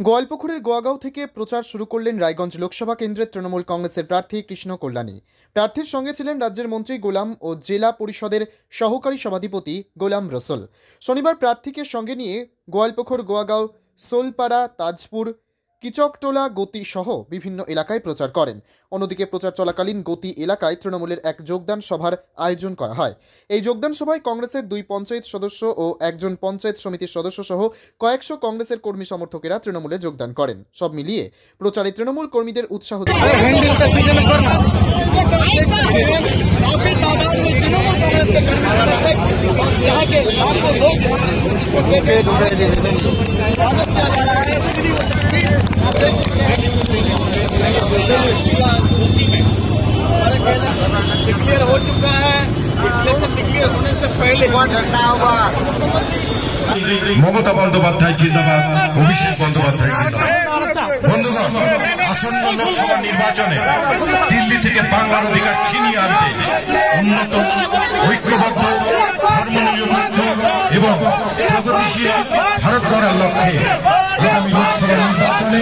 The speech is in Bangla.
গোয়ালপুকুরের গোয়াগাঁও থেকে প্রচার শুরু করলেন রায়গঞ্জ লোকসভা কেন্দ্রের তৃণমূল কংগ্রেসের প্রার্থী কৃষ্ণ কল্যাণী। প্রার্থীর সঙ্গে ছিলেন রাজ্যের মন্ত্রী গোলাম ও জেলা পরিষদের সহকারী সভাধিপতি গোলাম রসুল। শনিবার প্রার্থীকে সঙ্গে নিয়ে গোয়ালপুকুর, গোয়াগাঁও, সোলপাড়া, তাজপুর, কিচকটোলা, গতি সহ বিভিন্ন এলাকায় প্রচার করেন। অন্যদিকে প্রচার চলাকালীন গতি এলাকায় তৃণমূলের এক যোগদান সভার আয়োজন করা হয়। এই যোগদান সভায় কংগ্রেসের 2 পঞ্চায়েত সদস্য ও একজন পঞ্চায়েত সমিতির সদস্য সহ কয়েকশো কংগ্রেসের কর্মী সমর্থকেরা তৃণমূলে যোগদান করেন। সব মিলিয়ে প্রচারে তৃণমূল কর্মীদের উৎসাহ ছিল। डिक्लेयर हो चुका है। डिक्लेयर होने से पहले মমতা বন্দ্যোপাধ্যায় জিন্দাবাদ, অভিষেক বন্দ্যোপাধ্যায় জিন্দাবাদ। বন্ধুগণ, আসন্ন লোকসভা নির্বাচনে দিল্লি থেকে বাংলার অধিকার ছিনিয়ে আনতে উন্নত, ঐক্যবদ্ধ, ধর্মনিরপেক্ষ এবং প্রগতিশীল ভারত গড়ার লক্ষ্যে আগামী লোকসভা নির্বাচনে